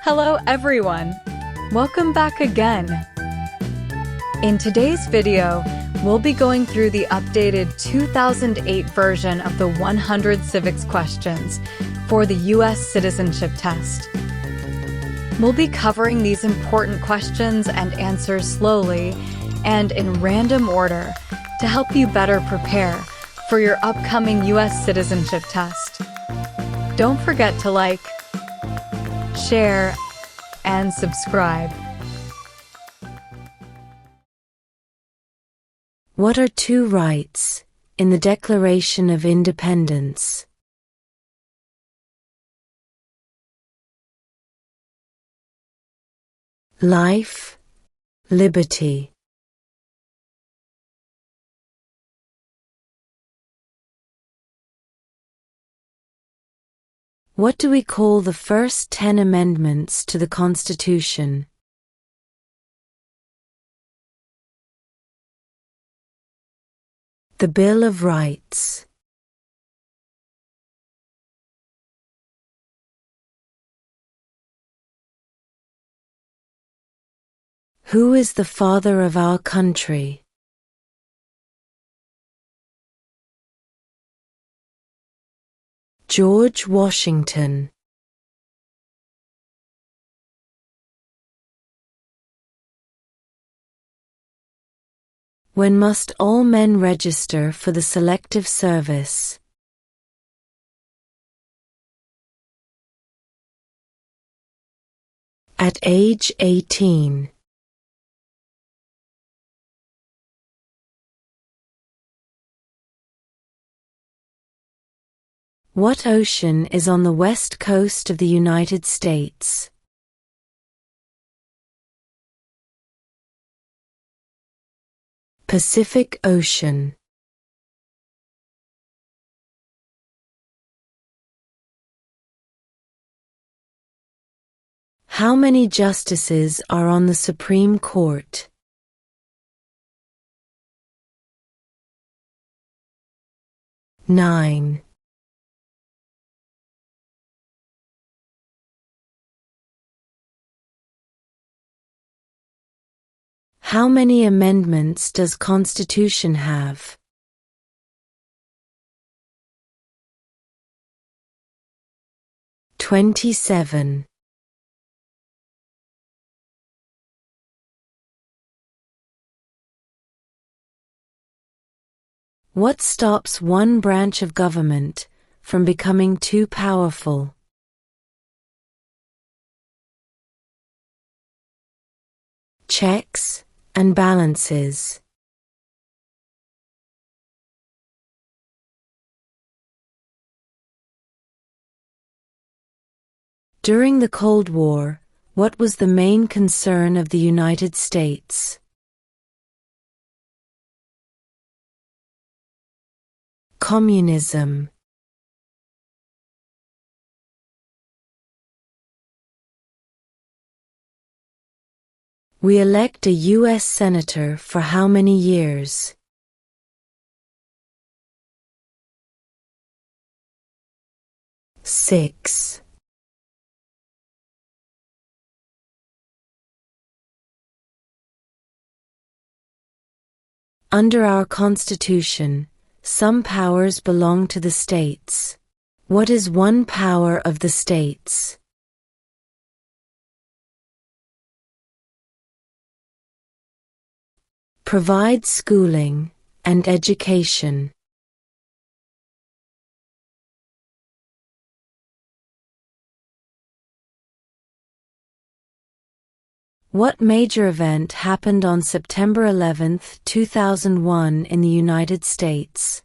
Hello everyone! Welcome back again! In today's video, we'll be going through the updated 2008 version of the 100 civics questions for the U.S. Citizenship Test. We'll be covering these important questions and answers slowly and in random order to help you better prepare for your upcoming U.S. Citizenship Test. Don't forget to like, share, and subscribe. What are two rights in the Declaration of Independence? Life, liberty. What do we call the first 10 amendments to the Constitution? The Bill of Rights. Who is the father of our country? George Washington. When must all men register for the Selective Service? At age 18. What ocean is on the west coast of the United States? Pacific Ocean. How many justices are on the Supreme Court? 9. How many amendments does Constitution have? 27. What stops one branch of government from becoming too powerful? Checks and balances. During the Cold War, what was the main concern of the United States? Communism. We elect a U.S. Senator for how many years? 6. Under our Constitution, some powers belong to the states. What is one power of the states? Provide schooling and education. What major event happened on September 11, 2001 in the United States?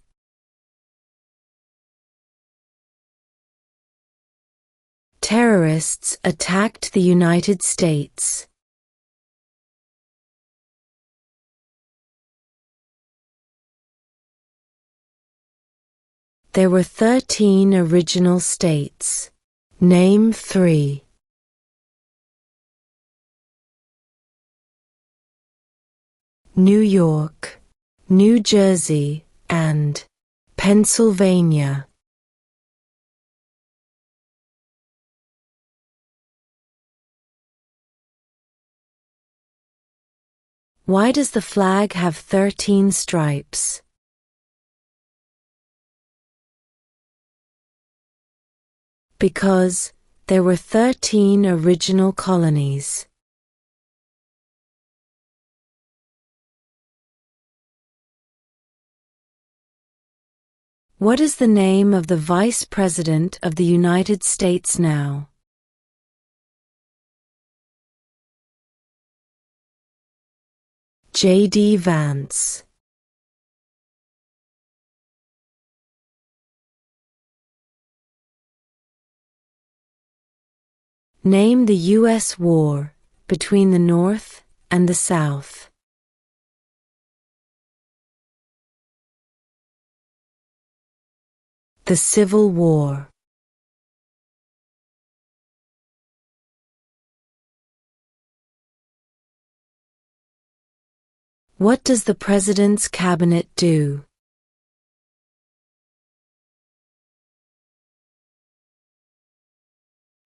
Terrorists attacked the United States. There were 13 original states. Name 3. New York, New Jersey, and Pennsylvania. Why does the flag have 13 stripes? Because there were 13 original colonies. What is the name of the Vice President of the United States now? J.D. Vance. Name the U.S. war between the North and the South. The Civil War. What does the President's Cabinet do?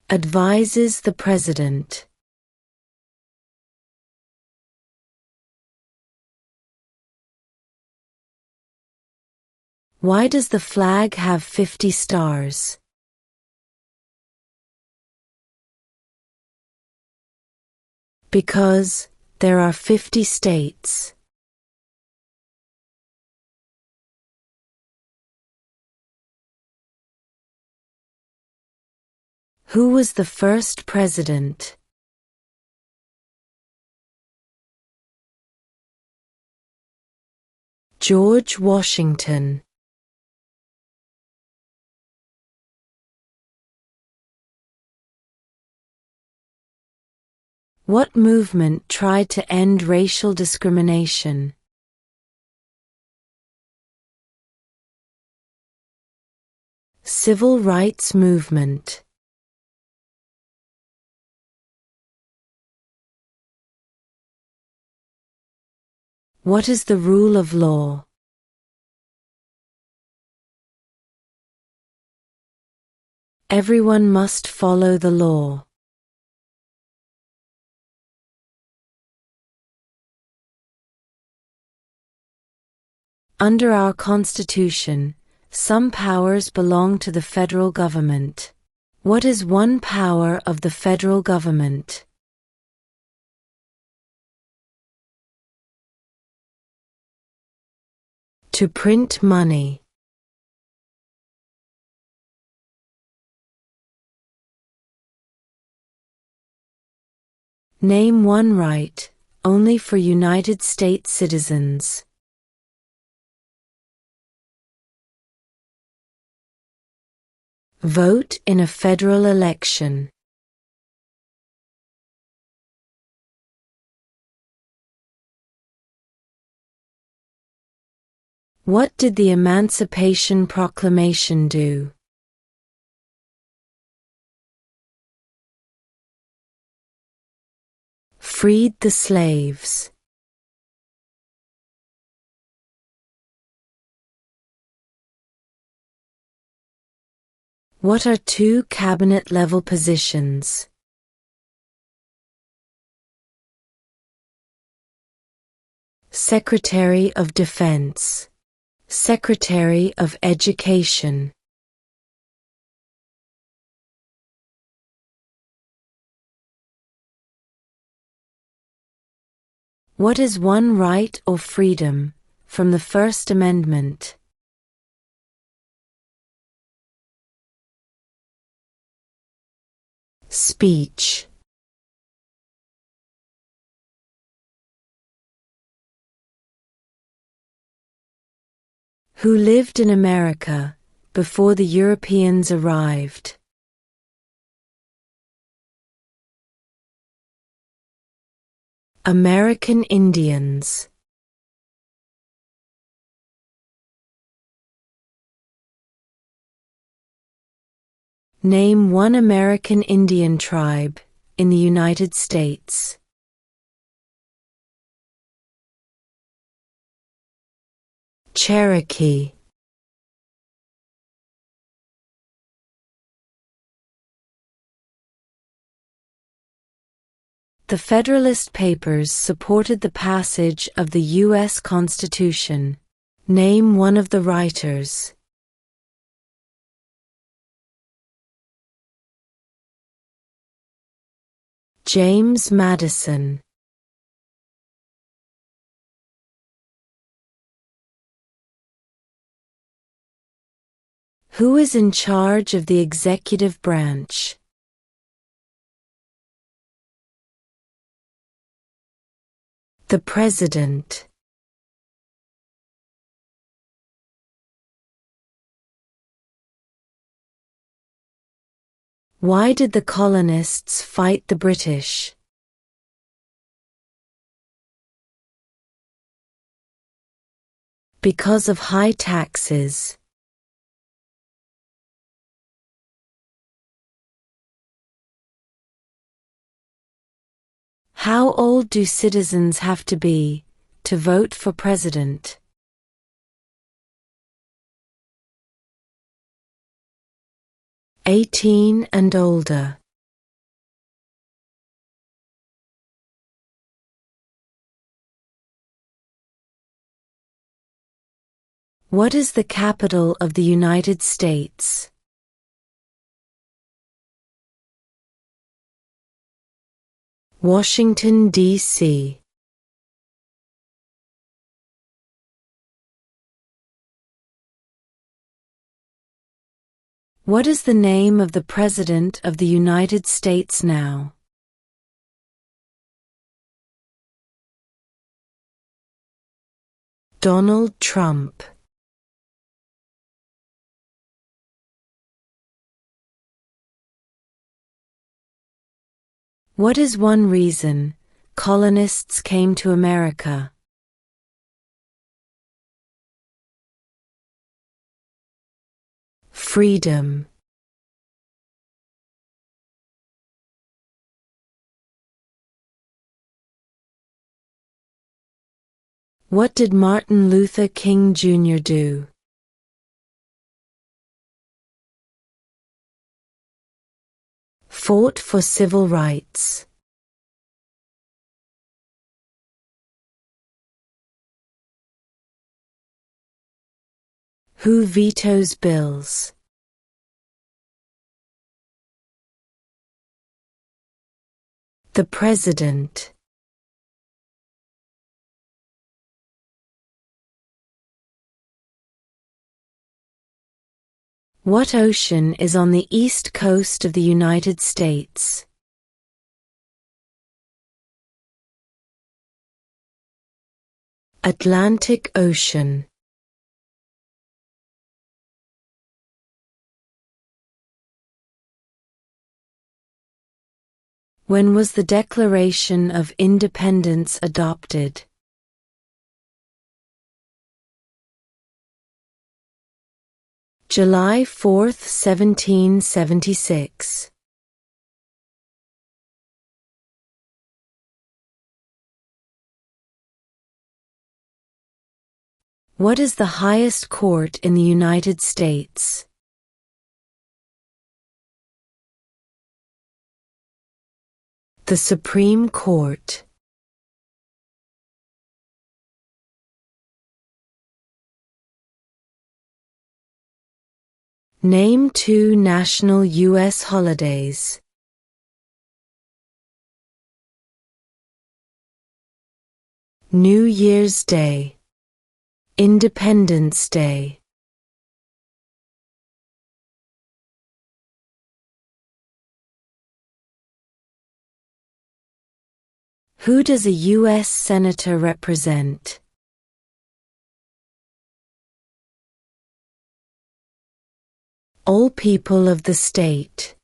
Advises the President. Why does the flag have 50 stars? Because there are 50 states. Who was the first president? George Washington. What movement tried to end racial discrimination? Civil rights movement. What is the rule of law? Everyone must follow the law. Under our Constitution, some powers belong to the federal government. What is one power of the federal government? To print money. Name one right, only for United States citizens. Vote in a federal election. What did the Emancipation Proclamation do? Freed the slaves. What are two cabinet-level positions? Secretary of Defense. Secretary of Education. What is one right or freedom from the First Amendment? Speech. Who lived in America before the Europeans arrived? American Indians. Name one American Indian tribe in the United States. Cherokee. The Federalist Papers supported the passage of the U.S. Constitution. Name one of the writers. James Madison. Who is in charge of the executive branch? The President. Why did the colonists fight the British? Because of high taxes. How old do citizens have to be to vote for president? 18 and older. What is the capital of the United States? Washington, D.C. What is the name of the President of the United States now? Donald Trump. What is one reason colonists came to America? Freedom. What did Martin Luther King Jr. do? Fought for civil rights. Who vetoes bills? The President. What ocean is on the east coast of the United States? Atlantic Ocean. When was the Declaration of Independence adopted? July 4, 1776. What is the highest court in the United States? The Supreme Court. Name 2 national U.S. holidays. New Year's Day. Independence Day. Who does a U.S. Senator represent? All people of the state.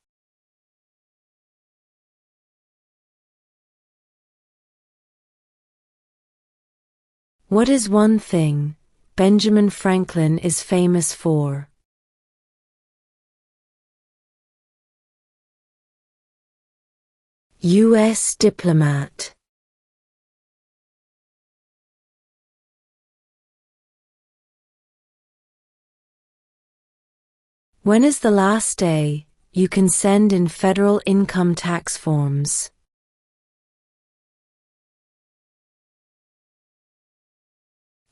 What is one thing Benjamin Franklin is famous for? U.S. diplomat. When is the last day you can send in federal income tax forms?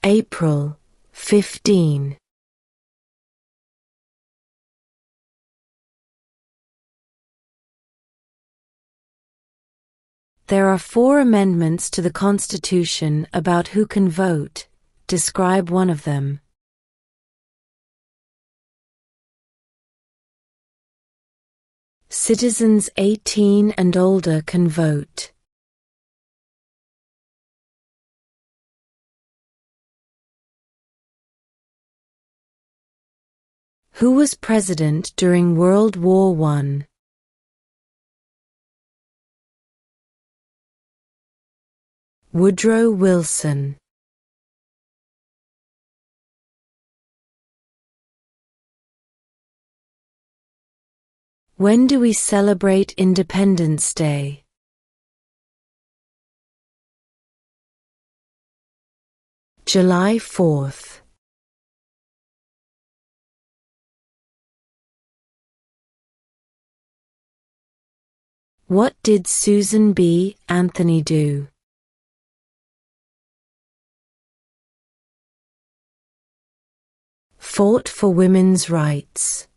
April 15. There are 4 amendments to the Constitution about who can vote. Describe one of them. Citizens 18 and older can vote. Who was president during World War I? Woodrow Wilson. When do we celebrate Independence Day? July 4th. What did Susan B. Anthony do? Fought for women's rights.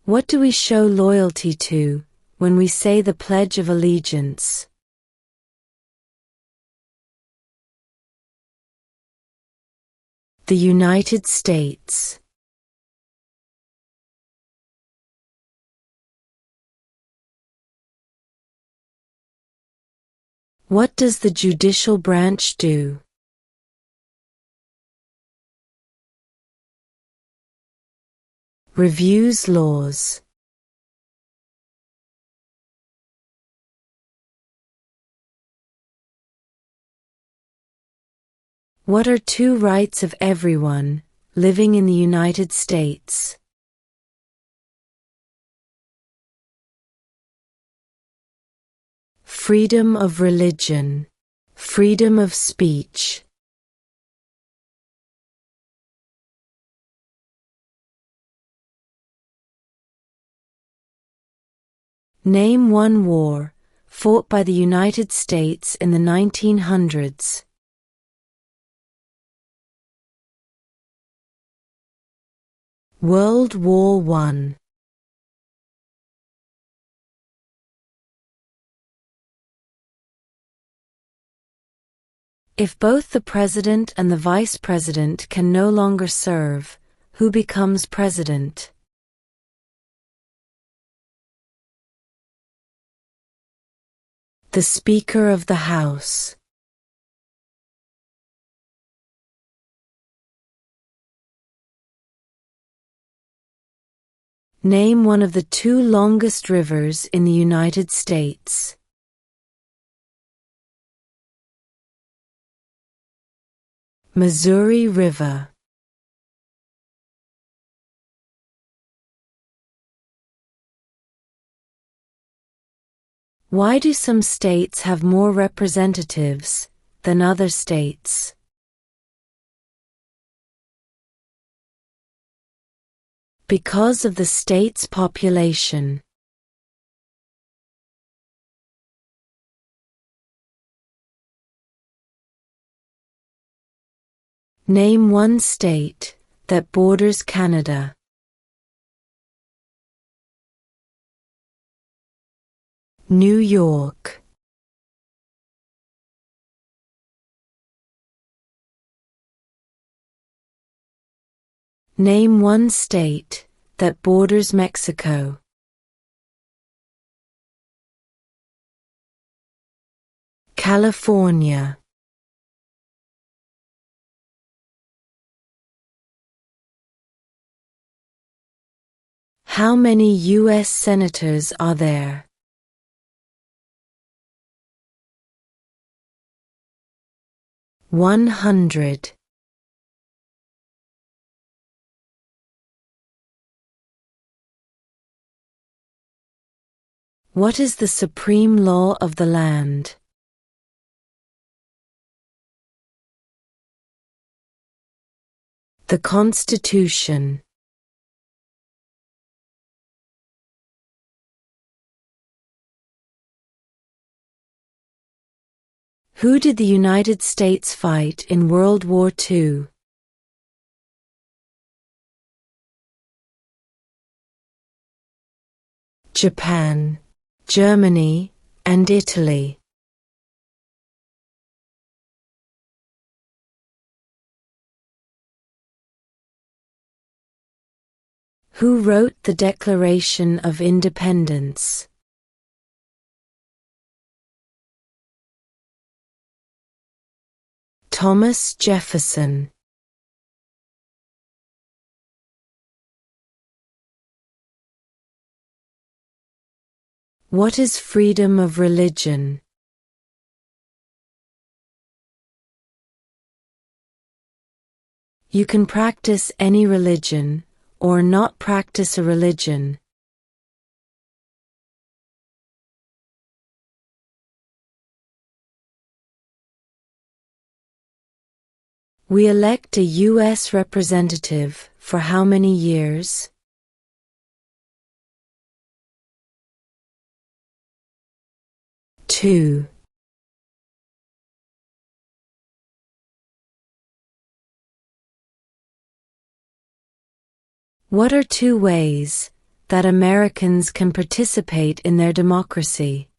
What do we show loyalty to when we say the Pledge of Allegiance? The United States. What does the judicial branch do? Reviews laws. What are 2 rights of everyone living in the United States? Freedom of religion, freedom of speech. Name one war fought by the United States in the 1900s. World War I. If both the president and the vice president can no longer serve, who becomes president? The Speaker of the House. Name one of the 2 longest rivers in the United States. Missouri River. Why do some states have more representatives than other states? Because of the state's population. Name one state that borders Canada. New York. Name one state that borders Mexico. California. How many U.S. senators are there? 100. What is the supreme law of the land? The Constitution. Who did the United States fight in World War II? Japan, Germany, and Italy. Who wrote the Declaration of Independence? Thomas Jefferson. What is freedom of religion? You can practice any religion, or not practice a religion. We elect a U.S. representative for how many years? Two. What are two ways that Americans can participate in their democracy?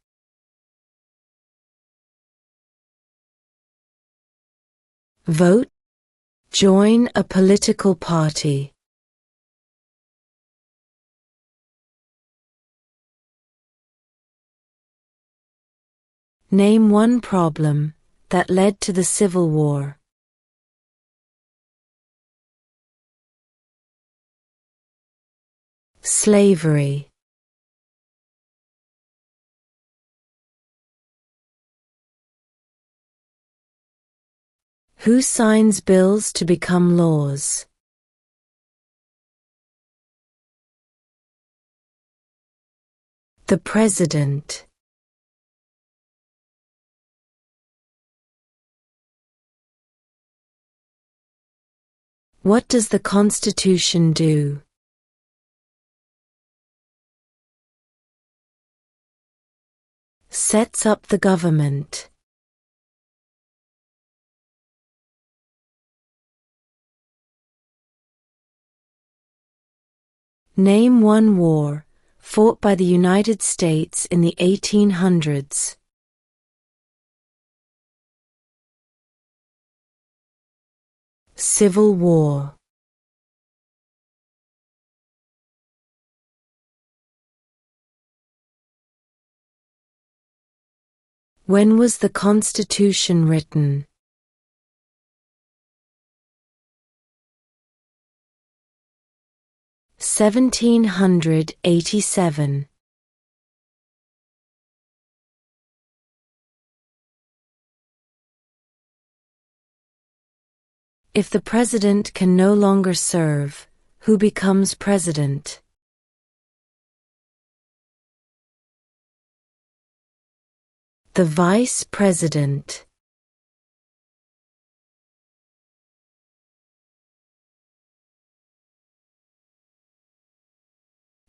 Vote. Join a political party. Name one problem that led to the Civil War. Slavery. Who signs bills to become laws? The President. What does the Constitution do? Sets up the government. Name one war fought by the United States in the 1800s. Civil War. When was the Constitution written? (1787). If the president can no longer serve, who becomes president? The vice president.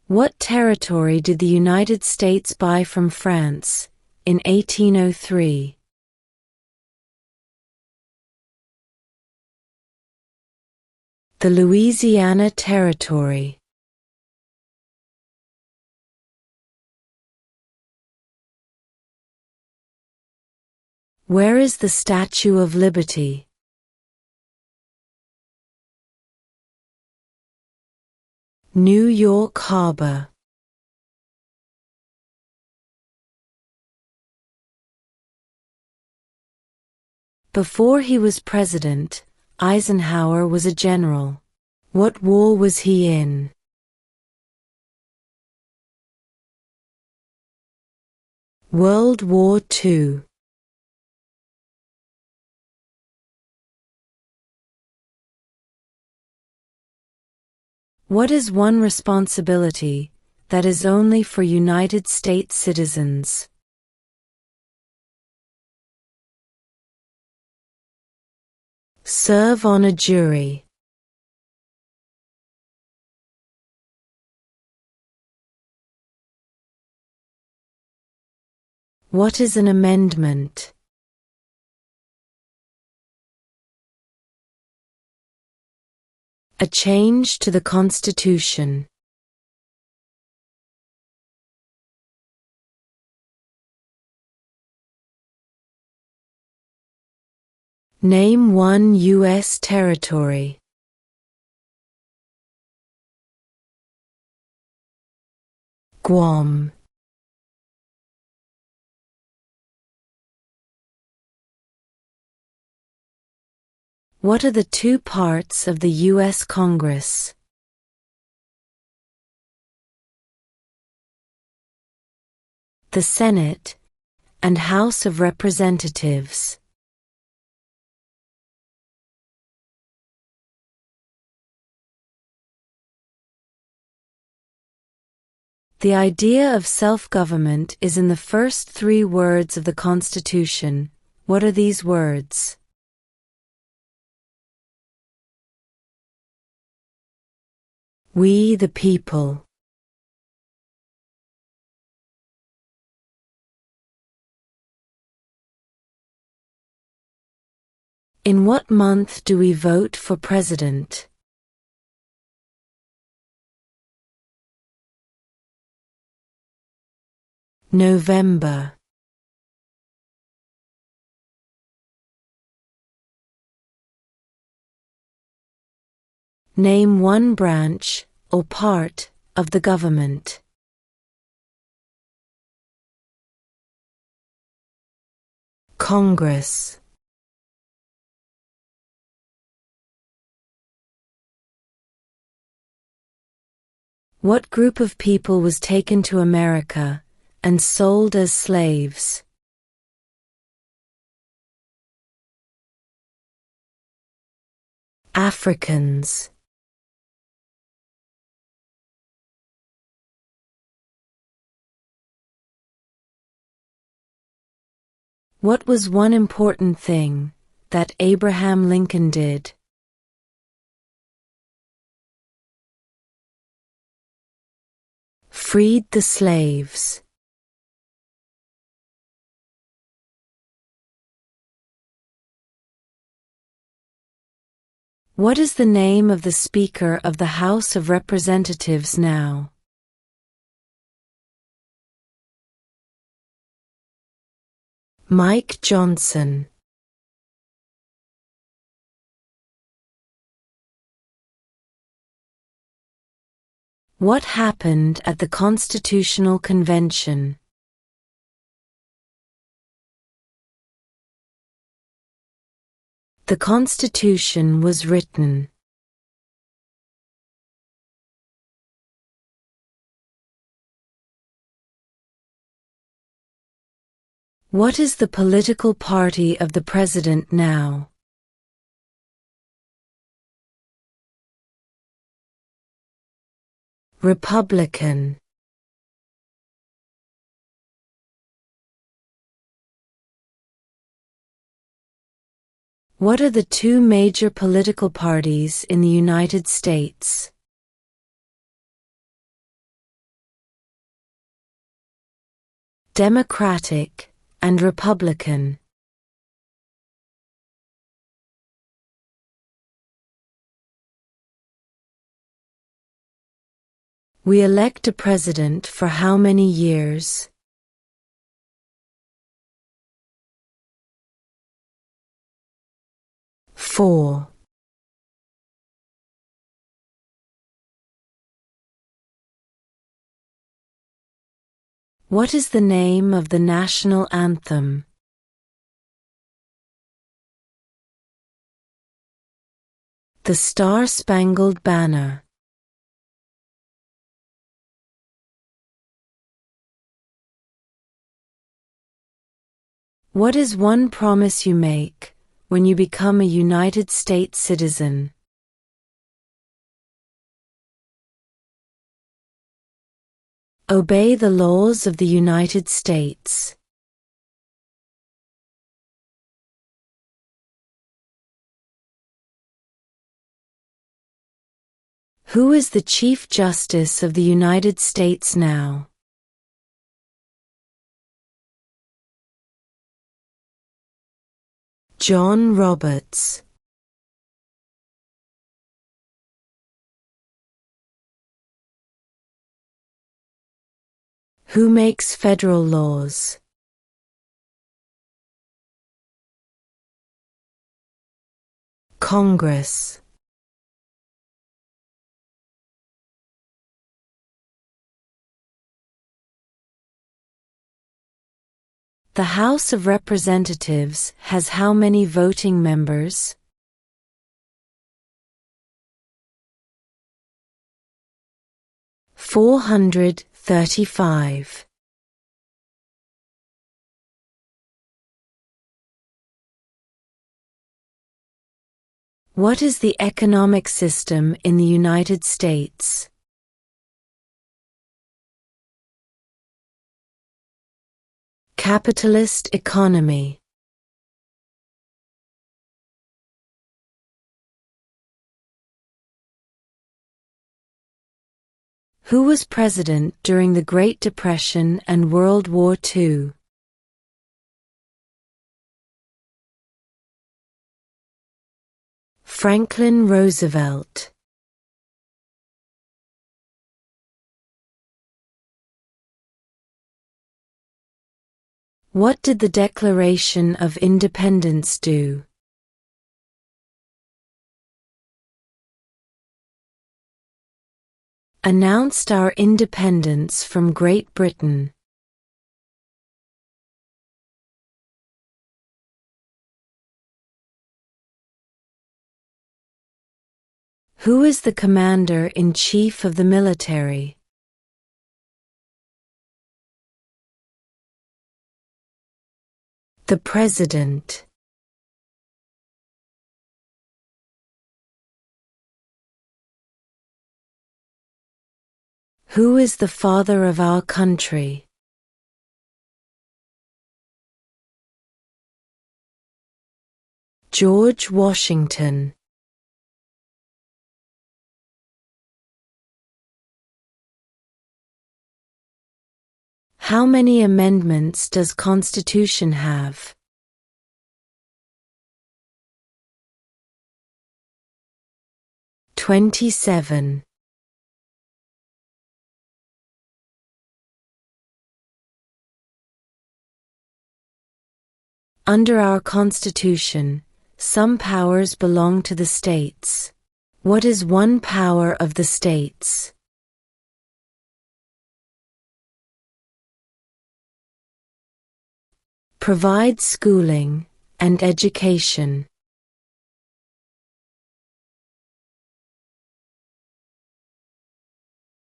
What territory did the United States buy from France in 1803? The Louisiana Territory. Where is the Statue of Liberty? New York Harbor. Before he was president, Eisenhower was a general. What war was he in? World War II. What is one responsibility that is only for United States citizens? Serve on a jury. What is an amendment? A change to the Constitution. Name one U.S. territory. Guam. What are the two parts of the U.S. Congress? The Senate and House of Representatives. The idea of self-government is in the first three words of the Constitution. What are these words? We the people. In what month do we vote for president? November. Name one branch or part of the government. Congress. What group of people was taken to America and sold as slaves? Africans. What was one important thing that Abraham Lincoln did? Freed the slaves. What is the name of the Speaker of the House of Representatives now? Mike Johnson. What happened at the Constitutional Convention? The Constitution was written. What is the political party of the president now? Republican. What are the two major political parties in the United States? Democratic and Republican. We elect a president for how many years? 4. What is the name of the national anthem? The Star-Spangled Banner. What is one promise you make when you become a United States citizen? Obey the laws of the United States. Who is the Chief Justice of the United States now? John Roberts. Who makes federal laws? Congress. The House of Representatives has how many voting members? 435. What is the economic system in the United States? Capitalist economy. Who was president during the Great Depression and World War II? Franklin Roosevelt. What did the Declaration of Independence do? Announced our independence from Great Britain. Who is the Commander-in-Chief of the military? The President. Who is the father of our country? George Washington. How many amendments does Constitution have? 27. Under our Constitution, some powers belong to the states. What is one power of the states? Provide schooling and education.